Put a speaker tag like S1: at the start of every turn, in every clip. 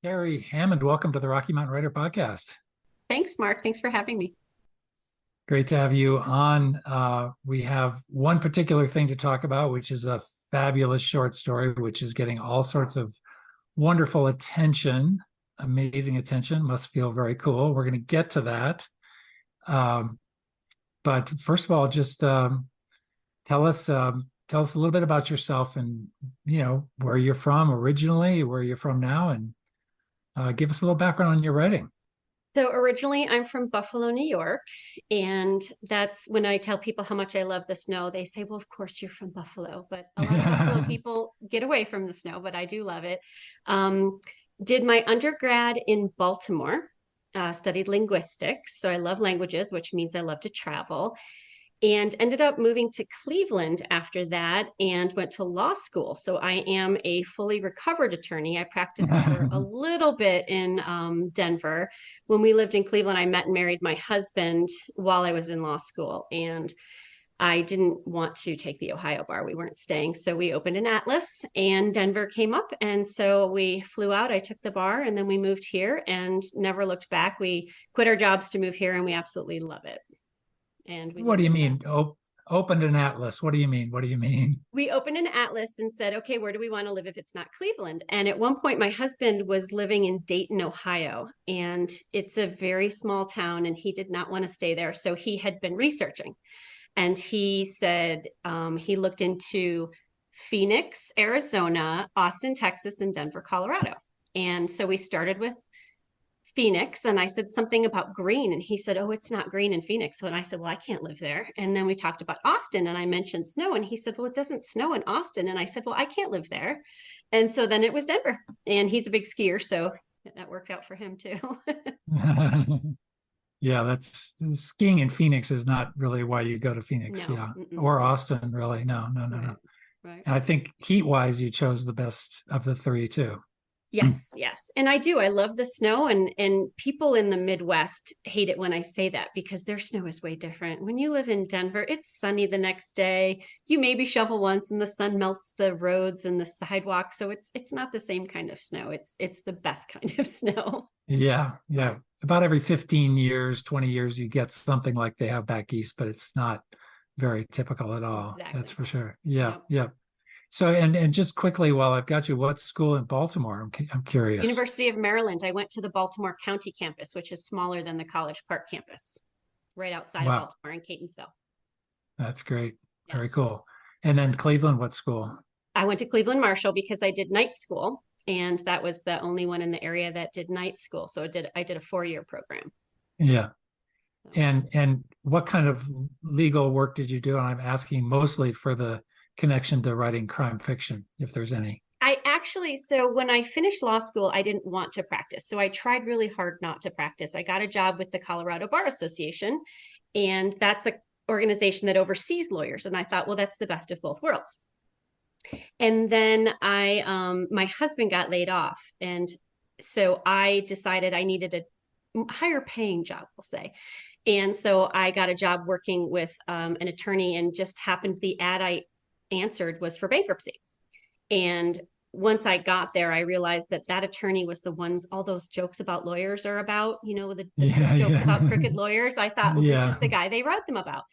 S1: Kerry Hammond, welcome to the Rocky Mountain Writer Podcast.
S2: Thanks, Mark. Thanks for having me.
S1: Great to have you on. We have one particular thing to talk about, which is a fabulous short story, which is getting all sorts of wonderful attention, amazing attention. Must feel very cool. We're going to get to that. Um, but first of all, just tell us a little bit about yourself and where you're from originally, where you're from now, and give us a little background on your writing.
S2: So originally, I'm from Buffalo, New York, and that's when I tell people how much I love the snow. They say, "Well, of course you're from Buffalo," but a lot of Buffalo people get away from the snow, but I do love it. Um, did my undergrad in Baltimore, studied linguistics, so I love languages, which means I love to travel. And ended up moving to Cleveland after that and went to law school. So I am a fully recovered attorney. I practiced for a little bit in Denver. When we lived in Cleveland, I met and married my husband while I was in law school. And I didn't want to take the Ohio bar. We weren't staying. So we opened an Atlas and Denver came up. And so we flew out. I took the bar and then we moved here and never looked back. We quit our jobs to move here and we absolutely love it. And we
S1: What
S2: live
S1: do you
S2: in
S1: mean? Opened an atlas. What do you mean? What do you mean?
S2: we opened an atlas and said, okay, where do we want to live if it's not Cleveland? And at one point, my husband was living in Dayton, Ohio, and it's a very small town, and he did not want to stay there. So he had been researching, and he said he looked into Phoenix, Arizona, Austin, Texas, and Denver, Colorado. And so we started with Phoenix, and I said something about green, and he said, "Oh, it's not green in Phoenix." So, and I said, "Well, I can't live there." And then we talked about Austin, and I mentioned snow, and he said, "Well, it doesn't snow in Austin." And I said, "Well, I can't live there." And so then it was Denver, and he's a big skier, so that worked out for him too.
S1: Yeah, that's skiing in Phoenix is not really why you go to Phoenix.
S2: No,
S1: Yeah.
S2: mm-mm.
S1: Or Austin, really. No, no, no, no.
S2: Right, right.
S1: And I think heat wise, you chose the best of the three too.
S2: Yes, yes. And I do. I love the snow and people in the Midwest hate it when I say that because their snow is way different. When you live in Denver, it's sunny the next day. You maybe shovel once and the sun melts the roads and the sidewalk, so it's not the same kind of snow. It's the best kind of snow.
S1: Yeah, yeah. About every 15 years, 20 years, you get something like they have back east, but it's not very typical at all. That's
S2: Exactly.
S1: for sure. Yeah,
S2: Yep.
S1: yeah. So, and just quickly, while I've got you, what school in Baltimore? I'm curious.
S2: University of Maryland. I went to the Baltimore County campus, which is smaller than the College Park campus, right outside of
S1: Wow,
S2: Baltimore in Catonsville.
S1: that's great.
S2: Yes.
S1: Very cool. And then Cleveland, what school?
S2: I went to Cleveland Marshall because I did night school, and that was the only one in the area that did night school. So I did a 4-year program.
S1: Yeah.
S2: So
S1: And what kind of legal work did you do? And I'm asking mostly for the connection to writing crime fiction, if there's any.
S2: so when I finished law school, I didn't want to practice. So I tried really hard not to practice. I got a job with the Colorado Bar Association, and that's a organization that oversees lawyers. And I thought, well, that's the best of both worlds. And then my husband got laid off, and so I decided I needed a higher paying job, we'll say. And so I got a job working with an attorney, and just happened the ad I answered was for bankruptcy. And once I got there, I realized that that attorney was the ones all those jokes about lawyers are about, the
S1: Yeah,
S2: jokes about
S1: yeah.
S2: crooked lawyers. I thought, well, this is
S1: Yeah,
S2: the guy they wrote them about.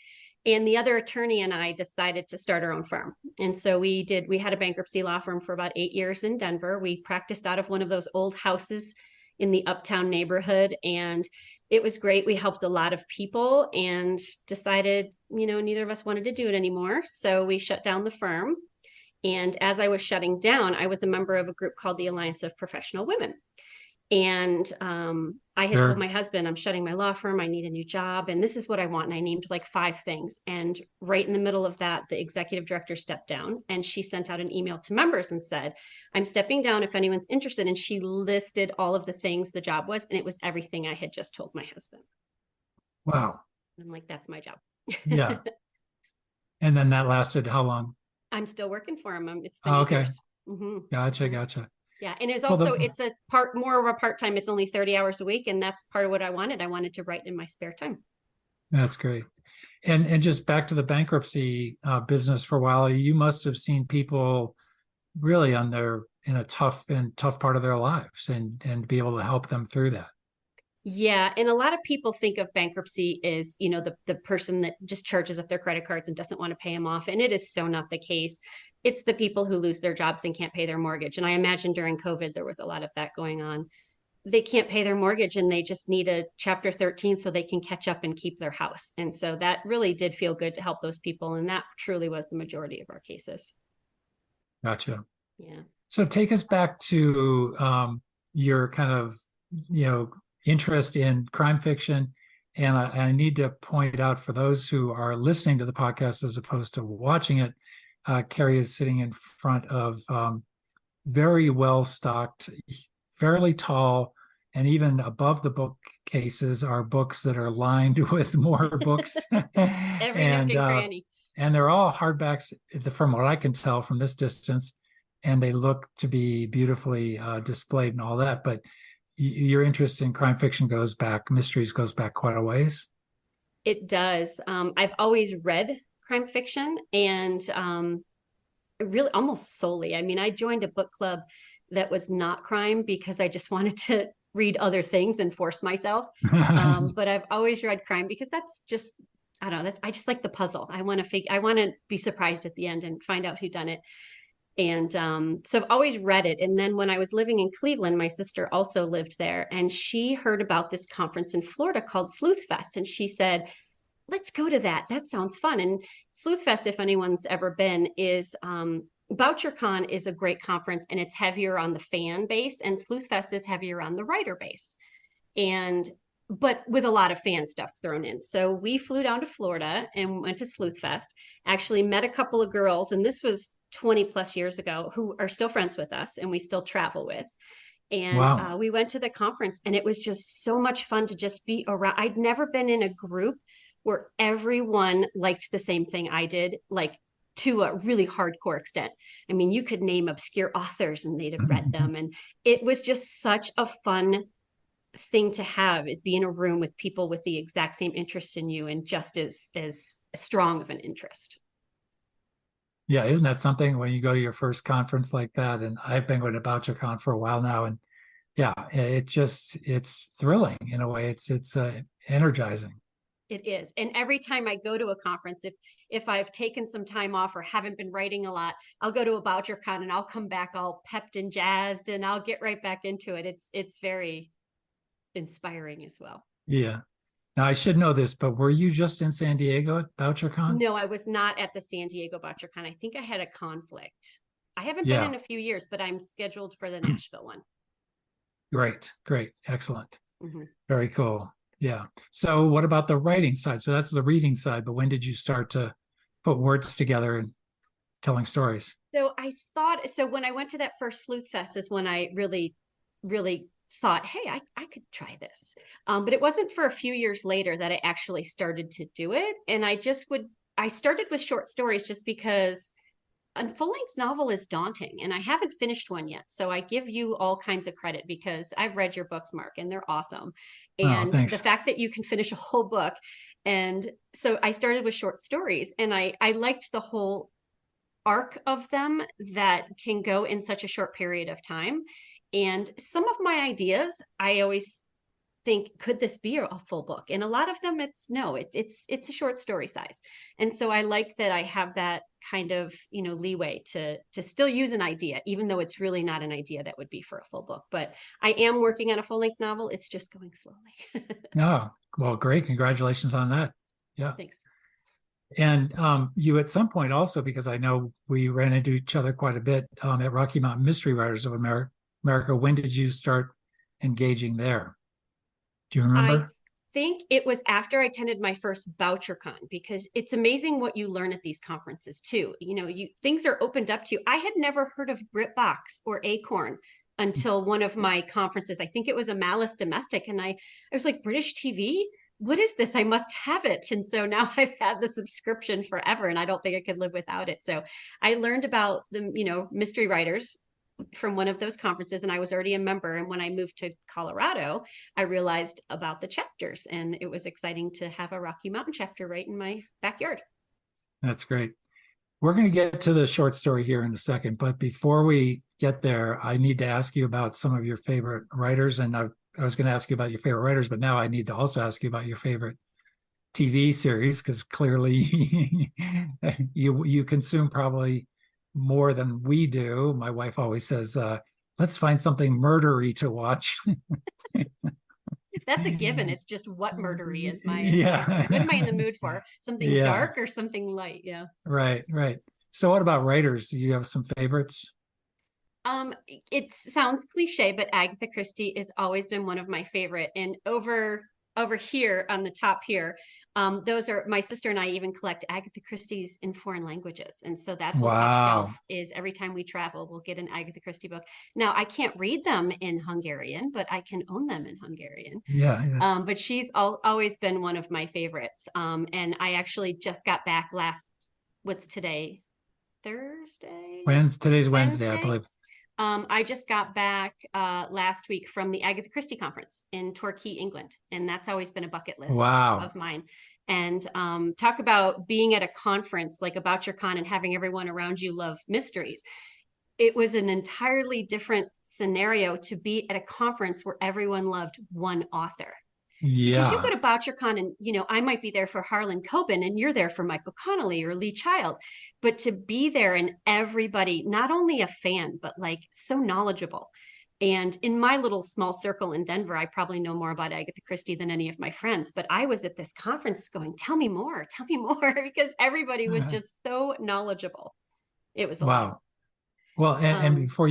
S2: And the other attorney and I decided to start our own firm. And so we had a bankruptcy law firm for about 8 years in Denver. We practiced out of one of those old houses in the uptown neighborhood. And it was great. We helped a lot of people and decided, neither of us wanted to do it anymore. So we shut down the firm. And as I was shutting down, I was a member of a group called the Alliance of Professional Women. And I had told
S1: sure.
S2: my husband, I'm shutting my law firm. I need a new job. And this is what I want. And I named like 5 things. And right in the middle of that, the executive director stepped down and she sent out an email to members and said, I'm stepping down if anyone's interested. And she listed all of the things the job was. And it was everything I had just told my husband.
S1: Wow.
S2: I'm like, that's my job.
S1: Yeah. And then that lasted how long?
S2: I'm still working for him. It's been
S1: Oh,
S2: eight
S1: okay.
S2: years. Mm-hmm.
S1: Gotcha,
S2: Mm-hmm.
S1: gotcha.
S2: Yeah, and it's
S1: Well,
S2: also it's a part more of a part-time. It's only 30 hours a week, and that's part of what I wanted. I wanted to write in my spare time.
S1: that's great. And just back to the bankruptcy business for a while, you must have seen people really on their in a tough part of their lives, and be able to help them through that.
S2: Yeah, and a lot of people think of bankruptcy as, the person that just charges up their credit cards and doesn't want to pay them off, and it is so not the case. It's the people who lose their jobs and can't pay their mortgage. And I imagine during COVID there was a lot of that going on. They can't pay their mortgage and they just need a chapter 13 so they can catch up and keep their house. And so that really did feel good to help those people, and that truly was the majority of our cases.
S1: Gotcha.
S2: Yeah.
S1: So take us back to your kind of, interest in crime fiction. And I need to point out, for those who are listening to the podcast as opposed to watching it, Kerry is sitting in front of very well stocked, fairly tall, and even above the bookcases are books that are lined with more books.
S2: Every nook and cranny.
S1: And they're all hardbacks, from what I can tell from this distance, and they look to be beautifully displayed and all that. But your interest in crime fiction mysteries goes back quite a ways.
S2: It does. I've always read crime fiction, and really almost solely. I mean, I joined a book club that was not crime because I just wanted to read other things and force myself. But I've always read crime because that's just, I don't know, I just like the puzzle. I want to be surprised at the end and find out who done it. And so I've always read it. And then when I was living in Cleveland, my sister also lived there, and she heard about this conference in Florida called Sleuth Fest. And she said, let's go to that. That sounds fun. And Sleuth Fest, if anyone's ever been, is BoucherCon is a great conference, and it's heavier on the fan base, and Sleuth Fest is heavier on the writer base. But with a lot of fan stuff thrown in. So we flew down to Florida and went to Sleuth Fest, actually met a couple of girls, and this was 20 plus years ago, who are still friends with us and we still travel with. And
S1: Wow.
S2: we went to the conference, and it was just so much fun to just be around. I'd never been in a group where everyone liked the same thing I did, like to a really hardcore extent. I mean, you could name obscure authors and they'd have read them. And it was just such a fun thing to have, be in a room with people with the exact same interest in you and just as strong of an interest.
S1: Yeah, isn't that something when you go to your first conference like that? And I've been going to BoucherCon for a while now, and yeah, it's thrilling in a way. It's energizing.
S2: It is. And every time I go to a conference, if I've taken some time off or haven't been writing a lot, I'll go to a BoucherCon and I'll come back all pepped and jazzed, and I'll get right back into it. It's very inspiring as well.
S1: Yeah. Now I should know this, but were you just in San Diego at BoucherCon?
S2: No, I was not at the San Diego BoucherCon. I think I had a conflict. I haven't been
S1: Yeah.
S2: in a few years, but I'm scheduled for the Nashville one.
S1: Great. Excellent.
S2: Mm-hmm.
S1: Very cool. Yeah. So what about the writing side? So that's the reading side, but when did you start to put words together and telling stories?
S2: So when I went to that first Sleuth Fest is when I really, really thought, hey, I could try this. But it wasn't for a few years later that I actually started to do it. And I started with short stories just because a full-length novel is daunting, and I haven't finished one yet. So I give you all kinds of credit because I've read your books, Mark, and they're awesome.
S1: Oh,
S2: And the
S1: thanks.
S2: fact that you can finish a whole book. And so I started with short stories, and I liked the whole arc of them that can go in such a short period of time. And some of my ideas, I always think, could this be a full book? And a lot of them, it's a short story size. And so I like that I have that kind of leeway to still use an idea, even though it's really not an idea that would be for a full book. But I am working on a full length novel. It's just going slowly.
S1: Oh, well, great. Congratulations on that. Yeah.
S2: Thanks.
S1: And you at some point also, because I know we ran into each other quite a bit at Rocky Mountain Mystery Writers of America. When did you start engaging there? Do you
S2: I
S1: remember?
S2: think it was after I attended my first BoucherCon, because it's amazing what you learn at these conferences too. Things are opened up to you. I had never heard of BritBox or Acorn until one of my conferences. I think it was a Malice Domestic, and I was like, British TV? What is this? I must have it. And so now I've had the subscription forever, and I don't think I could live without it. So I learned about the, mystery writers from one of those conferences, and I was already a member. And when I moved to Colorado, I realized about the chapters, and it was exciting to have a Rocky Mountain chapter right in my backyard.
S1: That's great. We're going to get to the short story here in a second, but before we get there, I need to ask you about some of your favorite writers. And I was going to ask you about your favorite writers, but now I need to also ask you about your favorite TV series, because clearly you consume probably more than we do. My wife always says, let's find something murdery to watch.
S2: That's a given. It's just what murdery is my thing. What am I in
S1: Yeah.
S2: the mood for? Something
S1: Yeah.
S2: dark or something light? Yeah.
S1: Right, right. So what about writers? Do you have some favorites?
S2: It sounds cliche, but Agatha Christie has always been one of my favorite. And over here on the top here, those are my sister and I even collect Agatha Christie's in foreign languages. And so that whole top shelf
S1: Wow.
S2: is every time we travel, we'll get an Agatha Christie book. Now I can't read them in Hungarian, but I can own them in Hungarian.
S1: Yeah, yeah.
S2: But she's always been one of my favorites. And I actually just got back what's today? Thursday?
S1: Today's Wednesday, I
S2: Wednesday?
S1: believe.
S2: I just got back last week from the Agatha Christie conference in Torquay, England, and that's always been a bucket list
S1: Wow.
S2: of mine. And talk about being at a conference like About Your Con and having everyone around you love mysteries. It was an entirely different scenario to be at a conference where everyone loved one author. Because you go
S1: Yeah.
S2: to BoucherCon and, I might be there for Harlan Coben and you're there for Michael Connolly or Lee Child. But to be there and everybody, not only a fan, but like so knowledgeable. And in my little small circle in Denver, I probably know more about Agatha Christie than any of my friends. But I was at this conference going, tell me more, because everybody was just so knowledgeable. It was a lot.
S1: Wow. Well, and
S2: Um,
S1: before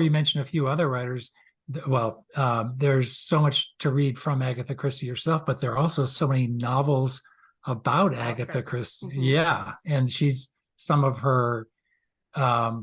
S1: you mention a few other writers, there's so much to read from Agatha Christie herself, but there are also so many novels about
S2: about
S1: Agatha
S2: her.
S1: Christie.
S2: Mhm.
S1: Yeah, and she's some of her, I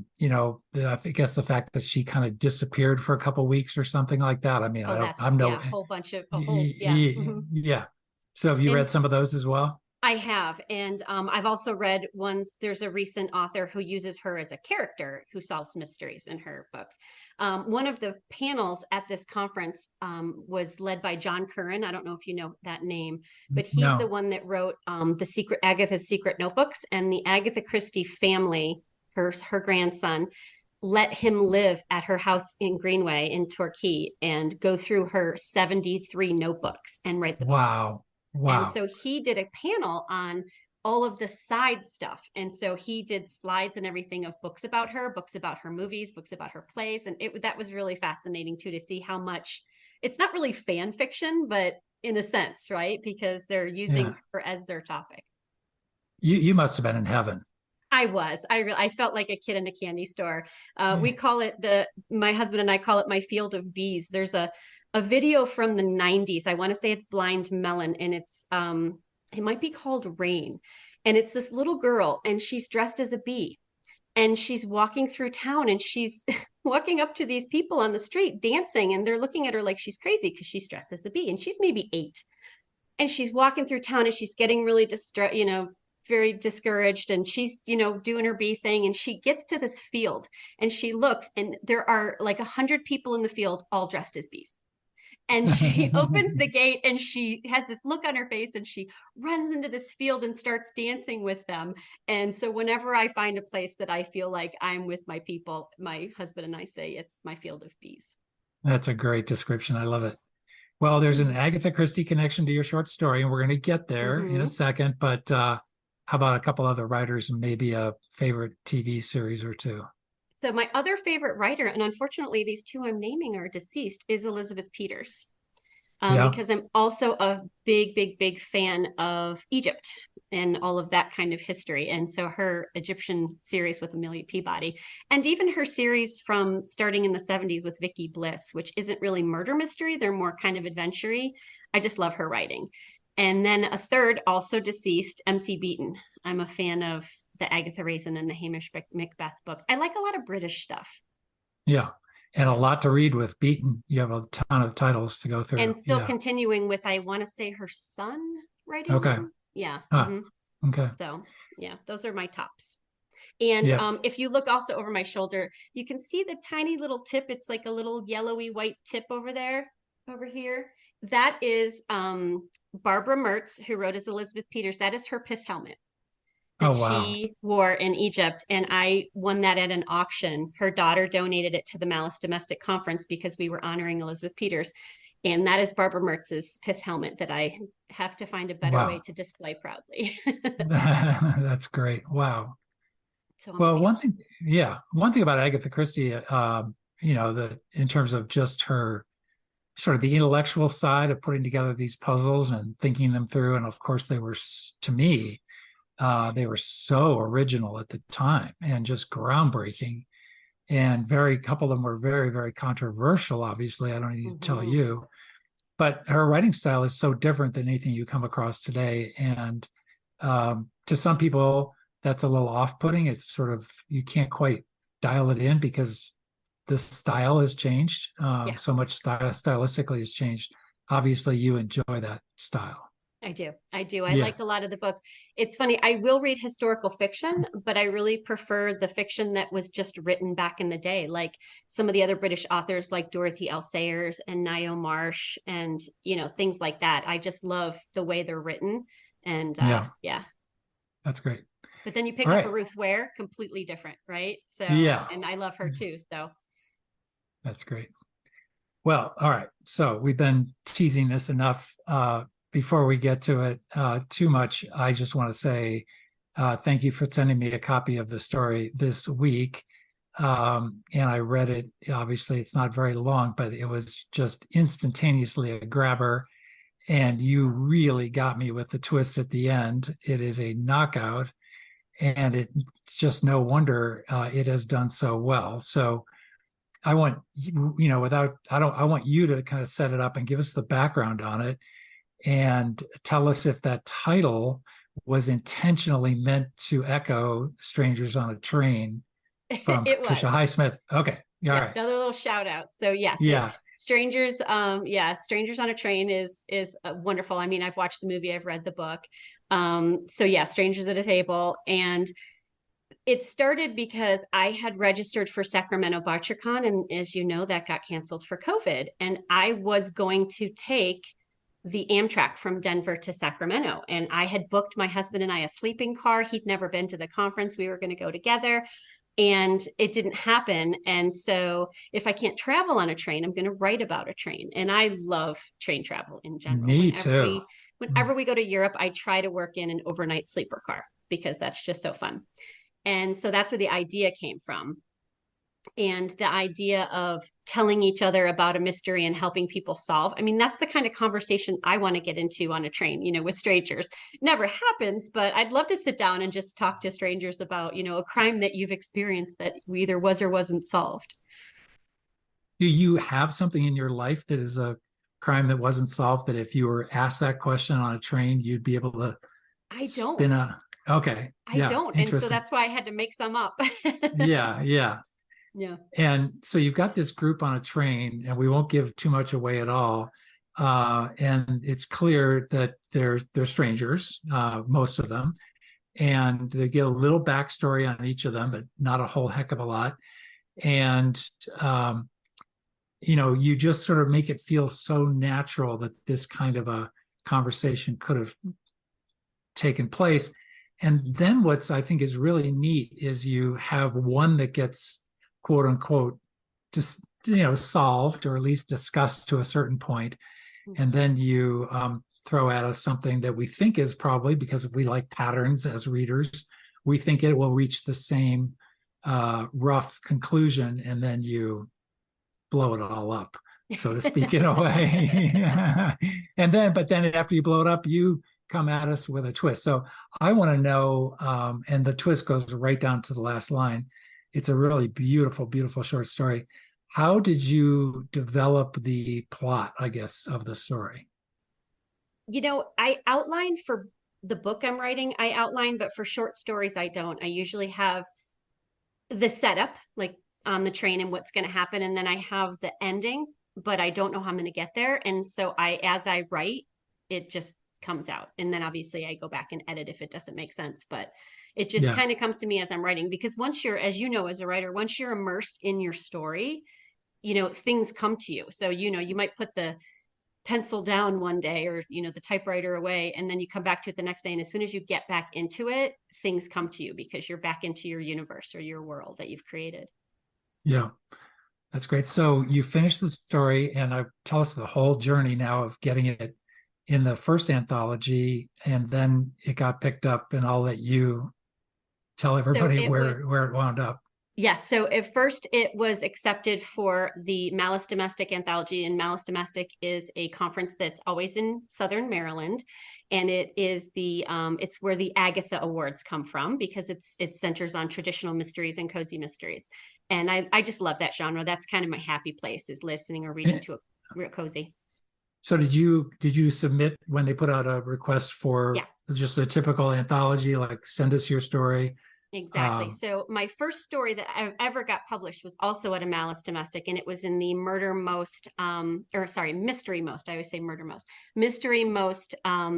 S1: guess the fact that she kind of disappeared for a couple of weeks or something like that. I mean,
S2: Oh,
S1: I'm no,
S2: yeah, a whole bunch of a whole, yeah. Mhm.
S1: yeah. So have you
S2: And
S1: read some of those as well?
S2: I have, and I've also read ones. There's a recent author who uses her as a character who solves mysteries in her books. One of the panels at this conference was led by John Curran. I don't know if you know that name, but he's the
S1: No.
S2: one that wrote the Secret Agatha's Secret Notebooks, and the Agatha Christie family, her grandson, let him live at her house in Greenway in Torquay and go through her 73 notebooks and write the book.
S1: Wow.
S2: And
S1: Wow.
S2: so he did a panel on all of the side stuff. And so he did slides and everything of books about her, books about her movies, books about her plays. And that was really fascinating too, to see how much it's not really fan fiction, but in a sense, right? Because they're using
S1: Yeah.
S2: her as their topic.
S1: You must have been in heaven.
S2: I felt like a kid in a candy store. We
S1: Yeah.
S2: call it my husband and I call it my field of bees. There's a video from the 90s. I want to say it's Blind Melon, and it might be called Rain. And it's this little girl and she's dressed as a bee and she's walking through town and she's walking up to these people on the street dancing, and they're looking at her like she's crazy because she's dressed as a bee and she's maybe 8, and she's walking through town and she's getting really distressed, very discouraged, and she's doing her bee thing, and she gets to this field and she looks and there are like 100 people in the field all dressed as bees, and she opens the gate and she has this look on her face and she runs into this field and starts dancing with them. And so whenever I find a place that I feel like I'm with my people, my husband and I say it's my field of bees.
S1: That's a great description. I love it. Well, there's an Agatha Christie connection to your short story, and we're going to get there in a
S2: Mm-hmm.
S1: second. But how about a couple other writers and maybe a favorite TV series or two?
S2: So my other favorite writer, and unfortunately these two I'm naming are deceased, is Elizabeth Peters.
S1: Yeah.
S2: Because I'm also a big, big, big fan of Egypt and all of that kind of history. And so her Egyptian series with Amelia Peabody, and even her series from starting in the 70s with Vicky Bliss, which isn't really murder mystery, they're more kind of adventure. I just love her writing. And then a third, also deceased, MC Beaton. I'm a fan of the Agatha Raisin and the Hamish Macbeth books. I like a lot of British stuff.
S1: Yeah. And a lot to read with Beaton. You have a ton of titles to go through.
S2: And still
S1: Yeah.
S2: continuing with, I want to say, her son writing
S1: Okay.
S2: them. Yeah.
S1: Huh. Okay.
S2: So yeah, those are my tops. And
S1: Yeah.
S2: if you look also over my shoulder, you can see the tiny little tip. It's like a little yellowy white tip over there, over here. That is Barbara Mertz, who wrote as Elizabeth Peters. That is her pith helmet.
S1: Oh,
S2: that
S1: wow.
S2: she wore in Egypt, and I won that at an auction. Her daughter donated it to the Malice Domestic Conference because we were honoring Elizabeth Peters. And that is Barbara Mertz's pith helmet that I have to find a better way
S1: Wow.
S2: to display proudly.
S1: That's great. Wow.
S2: So I'm
S1: Well,
S2: grateful.
S1: one thing about Agatha Christie, the in terms of just her sort of the intellectual side of putting together these puzzles and thinking them through, and of course they were, to me, they were so original at the time and just groundbreaking. And very couple of them were very, very controversial. Obviously, I don't need to tell
S2: Mhm.
S1: you, but her writing style is so different than anything you come across today. And to some people, that's a little off-putting. It's sort of you can't quite dial it in because the style has changed.
S2: Yeah.
S1: So much stylistically has changed. Obviously, you enjoy that style.
S2: I do. I do. I
S1: Yeah,
S2: like a lot of the books. It's funny. I will read historical fiction, but I really prefer the fiction that was just written back in the day, like some of the other British authors like Dorothy L. Sayers and Nio Marsh and, things like that. I just love the way they're written. And
S1: yeah,
S2: yeah.
S1: that's great.
S2: But then you
S1: All
S2: pick up a
S1: right.
S2: Ruth Ware, completely different, right? So,
S1: Yeah,
S2: and I love her too. So
S1: that's great. Well, all right. So we've been teasing this enough. Before we get to it too much, I just want to say thank you for sending me a copy of the story this week. And I read it. Obviously, it's not very long, but it was just instantaneously a grabber. And you really got me with the twist at the end. It is a knockout, and it's just no wonder it has done so well. So I want I want you to kind of set it up and give us the background on it and tell us if that title was intentionally meant to echo Strangers on a Train from
S2: it
S1: Patricia
S2: was.
S1: Highsmith. Okay. All
S2: Yeah,
S1: right.
S2: another little shout out. So yes,
S1: Yeah.
S2: Strangers on a Train is wonderful. I mean, I've watched the movie, I've read the book. So yeah, Strangers at a Table. And it started because I had registered for Sacramento BotcherCon, and as you know, that got canceled for COVID. And I was going to take the Amtrak from Denver to Sacramento. And I had booked my husband and I a sleeping car. He'd never been to the conference. We were going to go together, and it didn't happen. And so if I can't travel on a train, I'm going to write about a train. And I love train travel in general.
S1: Me too.
S2: Whenever we go to Europe, I try to work in an overnight sleeper car because that's just so fun. And so that's where the idea came from. And the idea of telling each other about a mystery and helping people solve. I mean, that's the kind of conversation I want to get into on a train, with strangers. It never happens, but I'd love to sit down and just talk to strangers about, a crime that you've experienced that either was or wasn't solved.
S1: Do you have something in your life that is a crime that wasn't solved that if you were asked that question on a train, you'd be able to
S2: I
S1: spin
S2: don't.
S1: a, okay.
S2: I
S1: Yeah.
S2: don't. And so
S1: Interesting.
S2: that's why I had to make some up.
S1: Yeah. Yeah.
S2: Yeah.
S1: And so you've got this group on a train, and we won't give too much away at all. And it's clear that they're strangers, most of them, and they get a little backstory on each of them, but not a whole heck of a lot. And you just sort of make it feel so natural that this kind of a conversation could have taken place. And then what's I think is really neat is you have one that gets quote unquote just solved or at least discussed to a certain point, and
S2: Mhm.
S1: then you throw at us something that we think is probably because we like patterns as readers, we think it will reach the same rough conclusion, and then you blow it all up, so to speak, in a way. But then after you blow it up, you come at us with a twist. So I want to know, and the twist goes right down to the last line. It's a really beautiful, beautiful short story. How did you develop the plot, I guess, of the story?
S2: I outline for the book I'm writing, I outline, but for short stories, I don't. I usually have the setup, like on the train and what's going to happen. And then I have the ending, but I don't know how I'm going to get there. And so as I write, it just comes out. And then obviously I go back and edit if it doesn't make sense. But it just
S1: Yeah,
S2: kind of comes to me as I'm writing, because once you're, as you know, as a writer, once you're immersed in your story, things come to you. So, you might put the pencil down one day, or the typewriter away, and then you come back to it the next day, and as soon as you get back into it, things come to you because you're back into your universe or your world that you've created.
S1: Yeah, that's great. So you finished the story, and tell us the whole journey now of getting it in the first anthology, and then it got picked up, and I'll let you tell
S2: So
S1: everybody
S2: it
S1: where
S2: was
S1: it wound up.
S2: Yes. So at first, it was accepted for the Malice Domestic Anthology, and Malice Domestic is a conference that's always in Southern Maryland, and it's where the Agatha Awards come from, because it centers on traditional mysteries and cozy mysteries, and I just love that genre. That's kind of my happy place, is listening or reading
S1: Eh,
S2: to a real cozy.
S1: So did you submit when they put out a request for
S2: Yeah.
S1: just a typical anthology, like send us your story?
S2: Exactly.
S1: Um,
S2: So my first story that I ever got published was also at a Malice Domestic, and it was in the Murder Most, or sorry, Mystery Most. I always say Murder Most, Mystery Most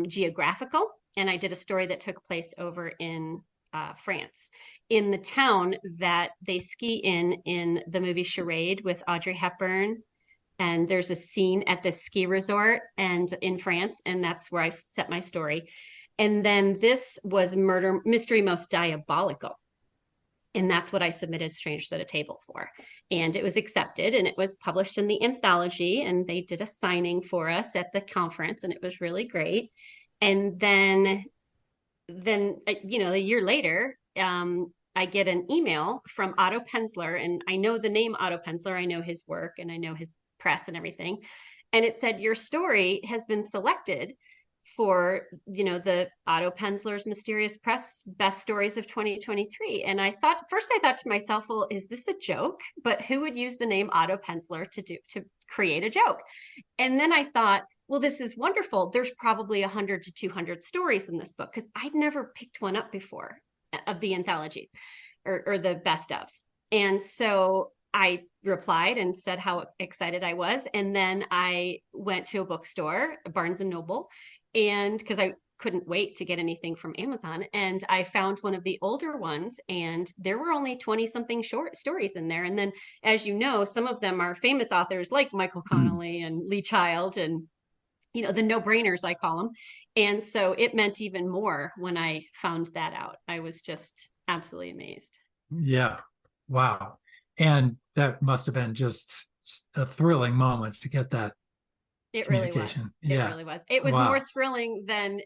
S2: Geographical, and I did a story that took place over in France, in the town that they ski in the movie Charade with Audrey Hepburn. And there's a scene at the ski resort and in France, and that's where I set my story. And then this was Murder Mystery Most Diabolical. And that's what I submitted Strangers at a Table for. And it was accepted, and it was published in the anthology, and they did a signing for us at the conference, and it was really great. And then a year later, I get an email from Otto Penzler, and I know the name Otto Penzler. I know his work, and I know his press and everything. And it said, your story has been selected for, the Otto Penzler's Mysterious Press Best Stories of 2023. And I thought to myself, well, is this a joke? But who would use the name Otto Penzler to create a joke? And then I thought, well, this is wonderful. There's probably 100 to 200 stories in this book, because I'd never picked one up before of the anthologies, or the best ofs. And so I replied and said how excited I was. And then I went to a bookstore, Barnes and Noble, and because I couldn't wait to get anything from Amazon. And I found one of the older ones, and there were only 20 something short stories in there. And then, as you know, some of them are famous authors like Michael Connolly and Lee Child, and the no-brainers, I call them. And so it meant even more when I found that out. I was just absolutely amazed.
S1: yeah, wow. And that must have been just a thrilling moment to get that
S2: It really
S1: communication.
S2: was. It
S1: Yeah,
S2: really was. It was more
S1: wow.
S2: throrilling than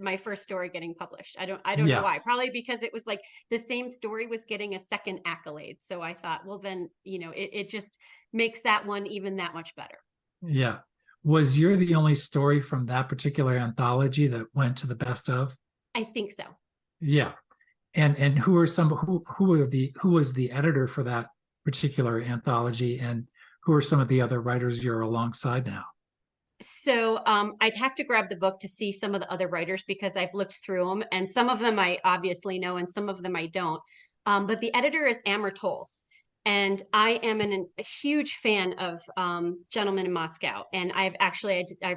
S2: my first story getting published. I don't know
S1: Yeah,
S2: why. Probably because it was like the same story was getting a second accolade. So I thought, well, then, it just makes that one even that much better.
S1: yeah. Was you're the only story from that particular anthology that went to the best of?
S2: I think so.
S1: Yeah. And who was the editor for that particular anthology, and who are some of the other writers you're alongside now?
S2: So I'd have to grab the book to see some of the other writers, because I've looked through them, and some of them I obviously know and some of them I don't. But the editor is Amor Tolls. And I am a huge fan of Gentleman in Moscow. And I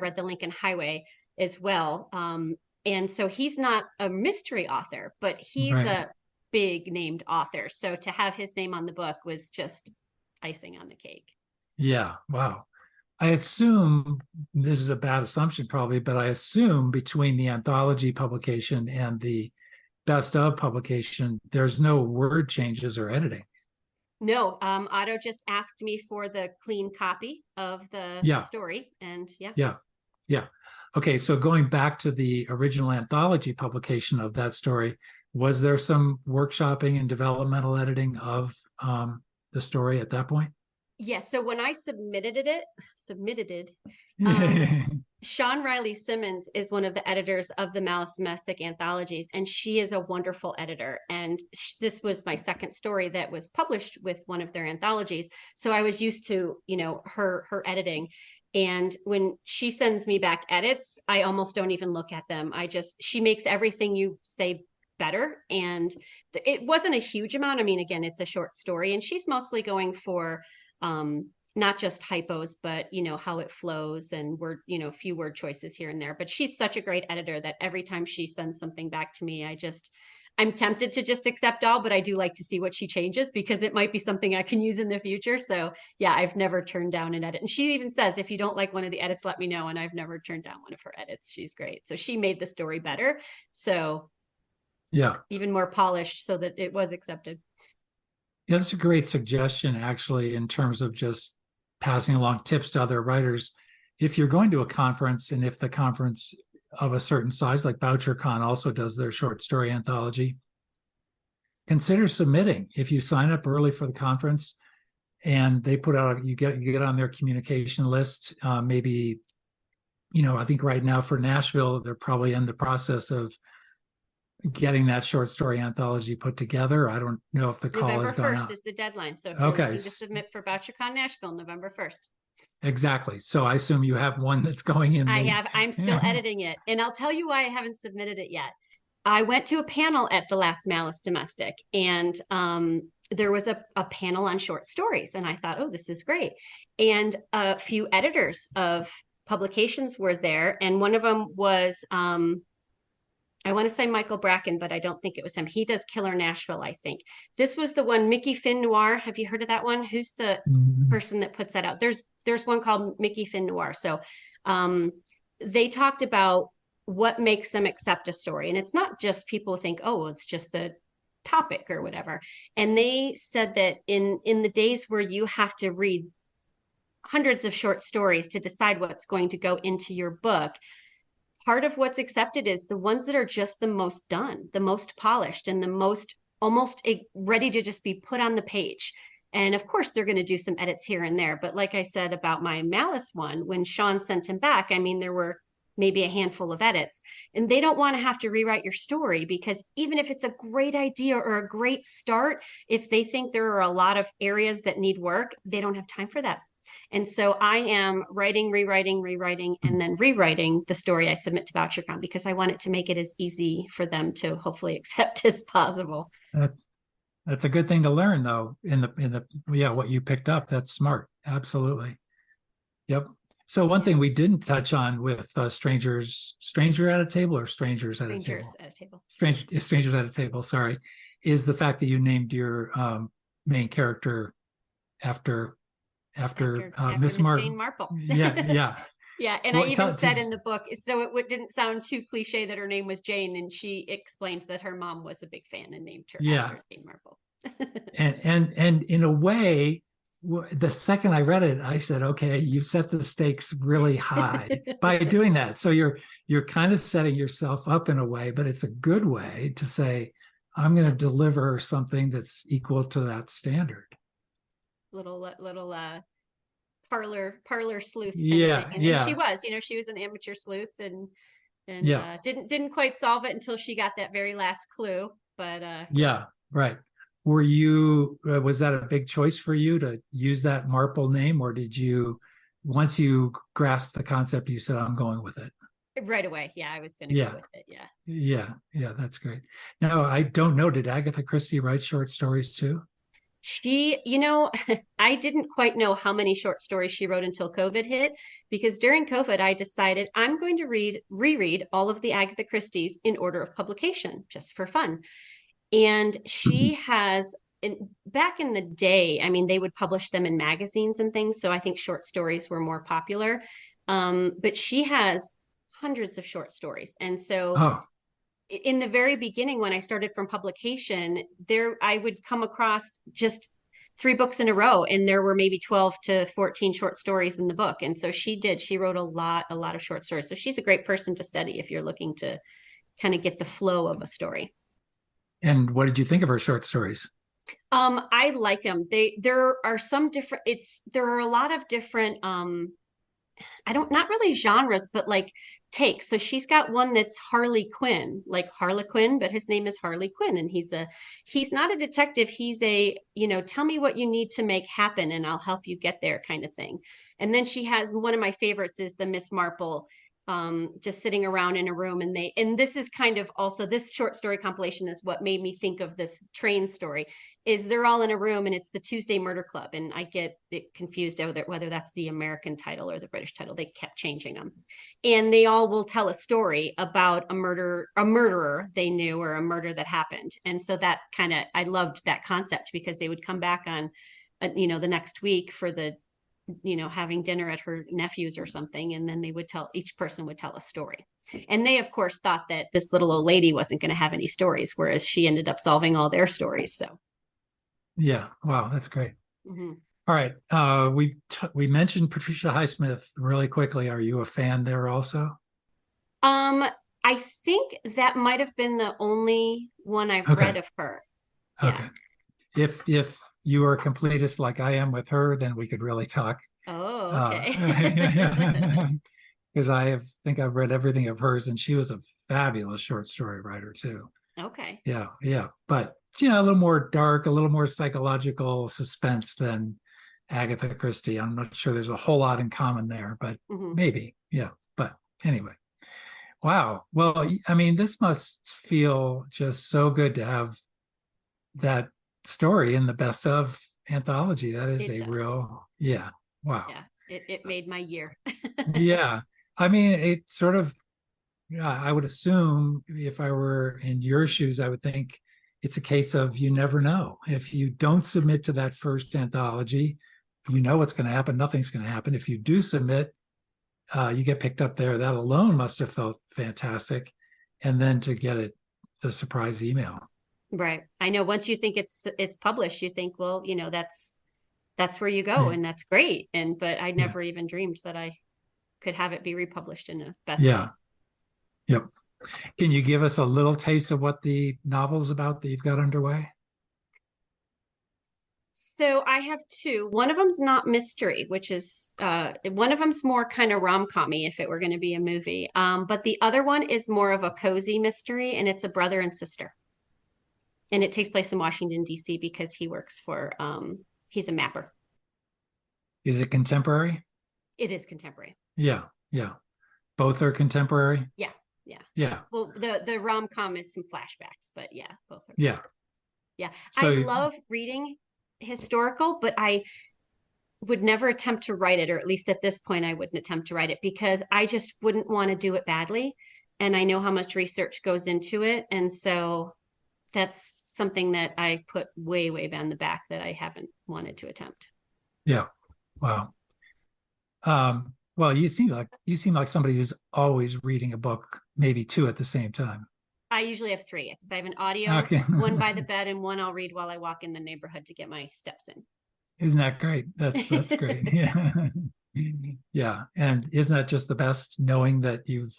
S2: read The Lincoln Highway as well. And so he's not a mystery author, but he's
S1: Right.
S2: a big named author. So to have his name on the book was just icing on the cake.
S1: Yeah. Wow. I assume this is a bad assumption, probably, but I assume between the anthology publication and the best of publication, there's no word changes or editing.
S2: No, Otto just asked me for the clean copy of the
S1: Yeah.
S2: story, and yeah.
S1: Yeah. Yeah. Okay. So going back to the original anthology publication of that story, was there some workshopping and developmental editing of the story at that point?
S2: Yes, so when I submitted it, um, Sean Riley Simmons is one of the editors of the Malice Domestic Anthologies, and she is a wonderful editor. And this was my second story that was published with one of their anthologies, so I was used to, her editing. And when she sends me back edits, I almost don't even look at them. She makes everything you say better. And it wasn't a huge amount. I mean, again, it's a short story, and she's mostly going for not just hypos, but how it flows, and few word choices here and there. But she's such a great editor that every time she sends something back to me, I'm tempted to just accept all, but I do like to see what she changes because it might be something I can use in the future. So yeah, I've never turned down an edit. And she even says, if you don't like one of the edits, let me know. And I've never turned down one of her edits. She's great. So she made the story better. So
S1: Yeah.
S2: even more polished so that it was accepted.
S1: Yeah, that's a great suggestion, actually, in terms of just passing along tips to other writers. If you're going to a conference, and if the conference of a certain size, like BoucherCon also does their short story anthology, consider submitting. If you sign up early for the conference and they put out, you get on their communication list, maybe, I think right now for Nashville, they're probably in the process of getting that short story anthology put together. I don't know if the call
S2: November
S1: has gone
S2: 1st
S1: out.
S2: is the deadline. So if you're
S1: Okay,
S2: looking to submit for BoucherCon Nashville, November 1st.
S1: exactly. So I assume you have one that's going in the.
S2: I'm still editing it. And I'll tell you why I haven't submitted it yet. I went to a panel at the last Malice Domestic, and there was a panel on short stories. And I thought, oh, this is great. And a few editors of publications were there. And one of them was, I want to say Michael Bracken, but I don't think it was him. He does Killer Nashville, I think. This was the one, Mickey Finn Noir. Have you heard of that one? Who's the person that puts that out? There's one called Mickey Finn Noir. So um, they talked about what makes them accept a story. And it's not just people think, oh, it's just the topic or whatever. And they said that in the days where you have to read hundreds of short stories to decide what's going to go into your book, part of what's accepted is the ones that are just the most done, the most polished, and the most almost ready to just be put on the page. And of course, they're going to do some edits here and there. But like I said about my Malice one, when Sean sent him back, I mean, there were maybe a handful of edits, and they don't want to have to rewrite your story because even if it's a great idea or a great start, if they think there are a lot of areas that need work, they don't have time for that. And so I am writing, rewriting, and then rewriting the story I submit to BoucherCon because I want it to make it as easy for them to hopefully accept as possible.
S1: That's a good thing to learn, though. Yeah, what you picked up, that's smart. Absolutely. Yep. So one thing we didn't touch on with stranger at a table or strangers at a table.
S2: Strangers at a table.
S1: Strangers at a table. Sorry, is the fact that you named your main character after Miss
S2: Jane Marple.
S1: Yeah.
S2: Yeah, and I even said in the book, so it didn't sound too cliche that her name was Jane, and she explained that her mom was a big fan and named her after Jane Marple.
S1: and in a way, the second I read it, I said, okay, you've set the stakes really high by doing that. So you're kind of setting yourself up in a way, but it's a good way to say, I'm going to deliver something that's equal to that standard.
S2: Little parlor sleuth kind
S1: yeah
S2: of thing. And she was an amateur sleuth and didn't quite solve it until she got that very last clue, but
S1: right. Was that a big choice for you to use that Marple name, or did you, once you grasped the concept, you said, I'm going with it
S2: right away? Yeah, I was going to go with it.
S1: Yeah, that's great. Now, I don't know, did Agatha Christie write short stories too?
S2: She, I didn't quite know how many short stories she wrote until COVID hit, because during COVID, I decided I'm going to reread all of the Agatha Christie's in order of publication, just for fun. And she has, back in the day, I mean, they would publish them in magazines and things. So I think short stories were more popular. But she has hundreds of short stories. And so in the very beginning, when I started from publication, I would come across just 3 books in a row, and there were maybe 12 to 14 short stories in the book. And so she wrote a lot of short stories. So she's a great person to study if you're looking to kind of get the flow of a story.
S1: And what did you think of her short stories?
S2: I like them. There are some different, there are a lot of different, not really genres, but like takes. So she's got one that's Harley Quinn, like Harlequin, but his name is Harley Quinn. And he's not a detective. He's tell me what you need to make happen and I'll help you get there kind of thing. And then she has one of my favorites is the Miss Marple. just sitting around in a room, and this is kind of also, this short story compilation is what made me think of this train story, is they're all in a room and it's the Tuesday Murder Club, and I get it confused whether that's the American title or the British title. They kept changing them, and they all will tell a story about a murderer they knew, or a murder that happened. And so that kind of, I loved that concept, because they would come back on the next week for the having dinner at her nephew's or something. And then each person would tell a story. And they, of course, thought that this little old lady wasn't going to have any stories, whereas she ended up solving all their stories. So,
S1: Yeah. Wow. That's great.
S2: mm-hmm.
S1: All right. We mentioned Patricia Highsmith really quickly. Are you a fan there also?
S2: I think that might have been the only one I've
S1: Okay.
S2: read of her.
S1: Okay.
S2: Yeah.
S1: If you are a completist like I am with her, then we could really talk.
S2: Oh, okay.
S1: Because think I've read everything of hers, and she was a fabulous short story writer too.
S2: Okay.
S1: Yeah, yeah. But a little more dark, a little more psychological suspense than Agatha Christie. I'm not sure there's a whole lot in common there, but
S2: Mm-hmm.
S1: maybe. Yeah. But anyway. Wow. Well, I mean, this must feel just so good to have that story in the best of anthology. That is
S2: It
S1: a
S2: does.
S1: real, yeah. Wow.
S2: Yeah. It made my year.
S1: Yeah. I mean, it sort of, yeah, I would assume if I were in your shoes, I would think it's a case of you never know. If you don't submit to that first anthology, you know what's going to happen. Nothing's going to happen. If you do submit, you get picked up there. That alone must have felt fantastic. And then to get the surprise email.
S2: Right. I know, once you think it's published, you think, well, that's where you go,
S1: Yeah.
S2: and that's great. But I
S1: Yeah.
S2: never even dreamed that I could have it be republished in a
S1: Yeah.
S2: bestseller.
S1: Yep. Can you give us a little taste of what the novel's about that you've got underway?
S2: So I have two. One of them's not mystery, which is one of them's more kind of rom-commy if it were going to be a movie. But the other one is more of a cozy mystery, and it's a brother and sister. And it takes place in Washington, D.C., because he's a mapper.
S1: Is it contemporary?
S2: It is contemporary.
S1: Yeah. Yeah. Both are contemporary?
S2: Yeah. Yeah.
S1: Yeah.
S2: Well, the rom-com is some flashbacks, but yeah, both are.
S1: Yeah.
S2: Yeah. I
S1: So,
S2: love reading historical, but I would never attempt to write it, or at least at this point, I wouldn't attempt to write it, because I just wouldn't want to do it badly. And I know how much research goes into it. And so that's something that I put way, way down the back that I haven't wanted to attempt.
S1: yeah. Wow. Well, you seem like somebody who's always reading a book, maybe two at the same time.
S2: I usually have three, because I have an audio,
S1: Okay.
S2: one by the bed, and one I'll read while I walk in the neighborhood to get my steps
S1: Isn't that great? That's great.
S2: in.
S1: Yeah. Yeah. And isn't that just the best, knowing that you've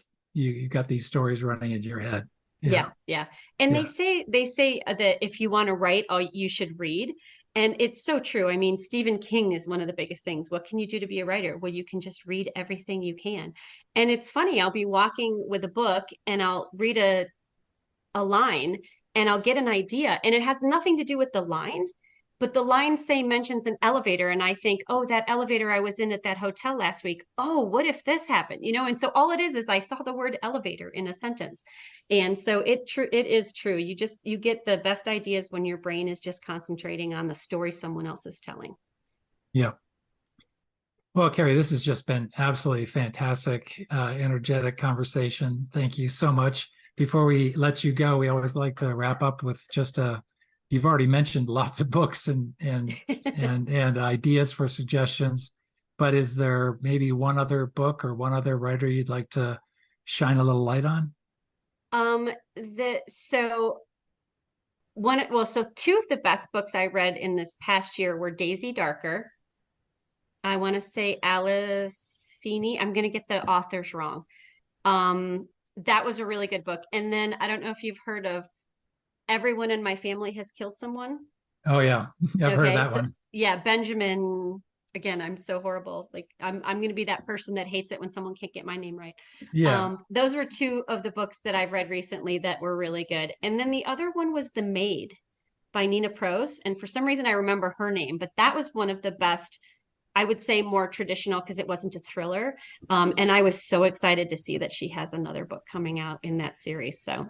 S1: got these stories running in your head?
S2: Yeah,
S1: Yeah.
S2: yeah. And
S1: Yeah.
S2: they say that if you want to write, you should read. And it's so true. I mean, Stephen King is one of the biggest things. What can you do to be a writer? Well, you can just read everything you can. And it's funny, I'll be walking with a book and I'll read a line, and I'll get an idea, and it has nothing to do with the line, but the line, say, mentions an elevator, and I think, oh, that elevator I was in at that hotel last week. Oh, what if this happened? And so all it is I saw the word elevator in a sentence. And so it is true. You get the best ideas when your brain is just concentrating on the story someone else is telling.
S1: Yeah. Well, Kerry, this has just been absolutely fantastic, energetic conversation. Thank you so much. Before we let you go, we always like to wrap up with just you've already mentioned lots of books and ideas for suggestions, but is there maybe one other book or one other writer you'd like to shine a little light on?
S2: The so one well so two of the best books I read in this past year were Daisy Darker. I want to say Alice Feeney. I'm going to get the authors wrong. That was a really good book. And then I don't know if you've heard of Everyone in My Family Has Killed Someone.
S1: Oh yeah, I've heard of
S2: Okay,
S1: that
S2: so
S1: one.
S2: yeah, Benjamin. Again, I'm so horrible. Like I'm going to be that person that hates it when someone can't get my name right.
S1: Yeah.
S2: Those were two of the books that I've read recently that were really good. And then the other one was The Maid by Nina Prose. And for some reason, I remember her name, but that was one of the best. I would say more traditional because it wasn't a thriller. And I was so excited to see that she has another book coming out in that series. So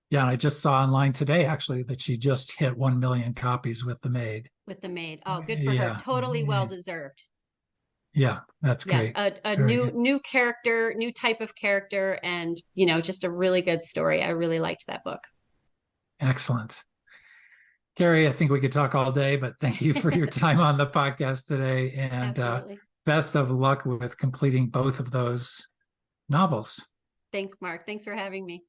S1: Yeah, and I just saw online today actually that she just hit 1 million copies with The Maid.
S2: with The Maid, oh, good for her.
S1: Yeah,
S2: Totally well deserved.
S1: yeah, that's
S2: Yes,
S1: great.
S2: a
S1: Very
S2: new
S1: good.
S2: new character, new type of character, and just a really good story. I really liked that book.
S1: Excellent. Kerry, I think we could talk all day, but thank you for your time on the podcast today. And
S2: Absolutely.
S1: best of luck with completing both of those novels.
S2: Thanks, Mark. Thanks for having me.